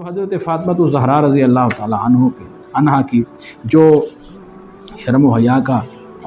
اب حضرت فاطمہ الزہرا رضی اللہ تعالیٰ عنہا کی جو شرم و حیا کا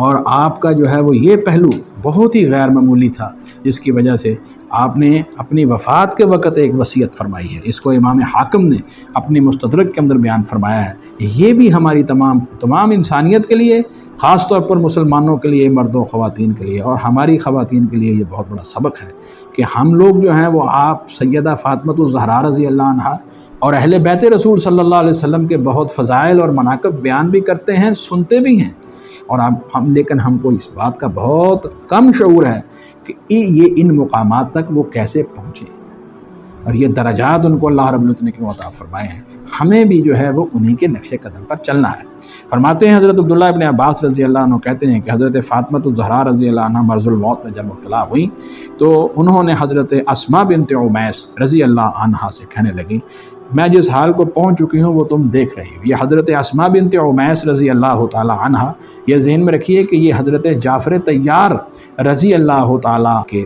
اور آپ کا جو ہے وہ یہ پہلو بہت ہی غیر معمولی تھا، جس کی وجہ سے آپ نے اپنی وفات کے وقت ایک وصیت فرمائی ہے۔ اس کو امام حاکم نے اپنی مستدرک کے اندر بیان فرمایا ہے۔ یہ بھی ہماری تمام انسانیت کے لیے، خاص طور پر مسلمانوں کے لیے، مردوں و خواتین کے لیے اور ہماری خواتین کے لیے یہ بہت بڑا سبق ہے کہ ہم لوگ جو ہیں وہ آپ سیدہ فاطمہ الزہرا رضی اللہ عنہا اور اہل بیت رسول صلی اللہ علیہ وسلم کے بہت فضائل اور مناقب بیان بھی کرتے ہیں، سنتے بھی ہیں، اور لیکن ہم کو اس بات کا بہت کم شعور ہے کہ یہ ان مقامات تک وہ کیسے پہنچے، اور یہ درجات ان کو اللہ رب العزت نے کیوں عطا فرمائے ہیں۔ ہمیں بھی جو ہے وہ انہی کے نقش قدم پر چلنا ہے۔ فرماتے ہیں حضرت عبداللہ ابن عباس رضی اللہ عنہ کہتے ہیں کہ حضرت فاطمہ الزہرا رضی اللہ عنہ مرض الموت میں جب مبتلا ہوئیں تو انہوں نے حضرت اسماء بنت عمیس رضی اللہ عنہا سے کہنے لگیں، میں جس حال کو پہنچ چکی ہوں وہ تم دیکھ رہی ہو۔ یہ حضرت اسماء بنت عمیس رضی اللہ تعالی عنہا، یہ ذہن میں رکھیے کہ یہ حضرت جعفر طیار رضی اللہ تعالیٰ کے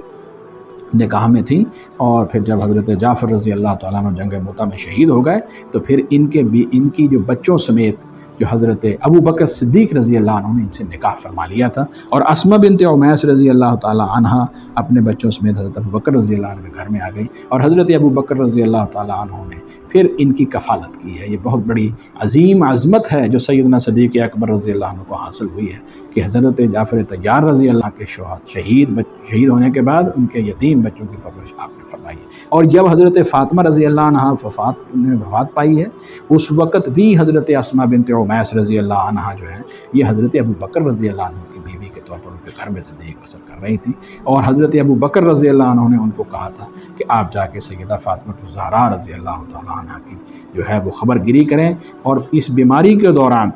نکاح میں تھیں، اور پھر جب حضرت جعفر رضی اللہ تعالیٰ عنہ جنگ مؤتہ میں شہید ہو گئے تو پھر ان کی جو بچوں سمیت جو حضرت ابو بکر صدیق رضی اللہ عنہ نے ان سے نکاح فرما لیا تھا، اور اسماء بنت عمیس رضی اللہ تعالیٰ عنہا اپنے بچوں سمیت حضرت ابو بکر رضی اللہ عنہ کے گھر میں آ گئی، اور حضرت ابو بکر رضی اللہ تعالیٰ عنہ نے پھر ان کی کفالت کی ہے۔ یہ بہت بڑی عظیم عظمت ہے جو سیدنا صدیق اکبر رضی اللہ عنہ کو حاصل ہوئی ہے کہ حضرت جعفر طیار رضی اللہ کے شہید ہونے کے بعد ان کے یتیم بچوں کی پرورش آپ نے فرمائی ہے۔ اور جب حضرت فاطمہ رضی اللہ عنہ وفات پائی ہے، اس وقت بھی حضرت اسماء بنت عمیس رضی اللہ عنہ جو ہے یہ حضرت ابو بکر رضی اللہ عنہ کی بیوی کے طور پر ان کے گھر میں زندگی بسر کر رہی تھی، اور حضرت ابو بکر رضی اللہ عنہ نے ان کو کہا تھا کہ آپ جا کے سیدہ فاطمہ الزہرا رضی اللہ تعالیٰ عنہ کی جو ہے وہ خبر گیری کریں، اور اس بیماری کے دوران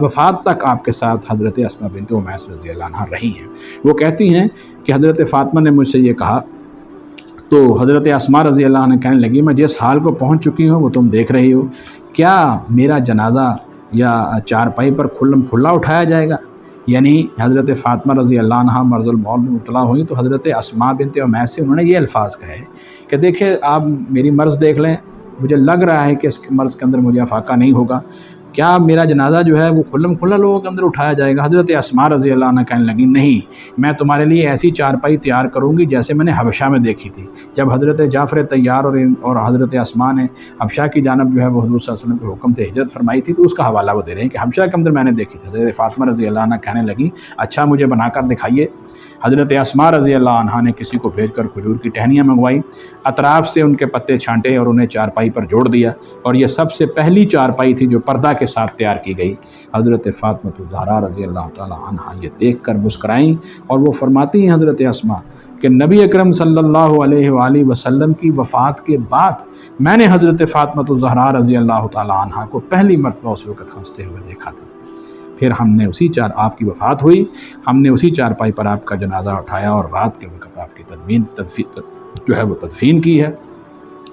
وفات تک آپ کے ساتھ حضرت اسماء بنت عمیس رضی اللہ عنہ رہی ہیں۔ وہ کہتی ہیں کہ حضرت فاطمہ نے مجھ سے یہ کہا تو حضرت اسماء رضی اللہ عنہ کہنے لگی، میں جس حال کو پہنچ چکی ہوں وہ تم دیکھ رہی ہو، کیا میرا جنازہ یا چارپائی پر کھلم کھلا اٹھایا جائے گا؟ یعنی حضرت فاطمہ رضی اللہ عنہ مرض الموت میں مبتلا ہوئی تو حضرت اسماء بنت عمیس سے انہوں نے یہ الفاظ کہے کہ دیکھیں آپ میری مرض دیکھ لیں، مجھے لگ رہا ہے کہ اس مرض کے اندر مجھے افاقہ نہیں ہوگا، کیا میرا جنازہ جو ہے وہ کھلم کھلا لوگوں کے اندر اٹھایا جائے گا؟ حضرت اسماء رضی اللہ عنہ کہنے لگی، نہیں، میں تمہارے لیے ایسی چارپائی تیار کروں گی جیسے میں نے حبشہ میں دیکھی تھی جب حضرت جعفر طیار اور حضرت اسماء نے حبشہ کی جانب جو ہے وہ حضور صلی اللہ علیہ وسلم کے حکم سے ہجرت فرمائی تھی، تو اس کا حوالہ وہ دے رہے ہیں کہ حبشہ کے اندر میں نے دیکھی تھی۔ حضرت فاطمہ رضی اللہ عنہ کہنے لگی، اچھا مجھے بنا کر دکھائیے۔ حضرت اسماء رضی اللہ عنہ نے کسی کو بھیج کر کھجور کی ٹہنیاں منگوائی، اطراف سے ان کے پتے چھانٹے اور انہیں چارپائی پر جوڑ دیا، اور یہ سب سے پہلی چارپائی تھی جو پردہ کے ساتھ تیار کی گئی۔ حضرت فاطمہ الزہرا رضی اللہ تعالی عنہا یہ دیکھ کر مسکرائیں، اور وہ فرماتی ہیں حضرت اسماء کہ نبی اکرم صلی اللہ علیہ وآلہ وسلم کی وفات کے بعد میں نے حضرت فاطمہ الزہرا رضی اللہ تعالی عنہا کو پہلی مرتبہ اس وقت ہنستے ہوئے دیکھا تھا۔ پھر ہم نے آپ کی وفات ہوئی، ہم نے اسی چارپائی پر آپ کا جنازہ اٹھایا اور رات کے وقت آپ کی تدفین کی ہے۔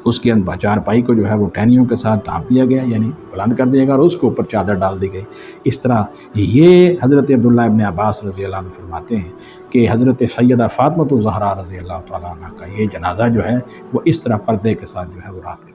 اس کے اندر چارپائی کو جو ہے وہ ٹہنیوں کے ساتھ ڈھانپ دیا گیا، یعنی بلند کر دیا گیا، اور اس کے اوپر چادر ڈال دی گئی۔ اس طرح یہ حضرت عبداللہ ابن عباس رضی اللہ عنہ فرماتے ہیں کہ حضرت سیدہ فاطمہ الزہرا رضی اللہ تعالیٰ عنہ کا یہ جنازہ جو ہے وہ اس طرح پردے کے ساتھ جو ہے وہ رات کے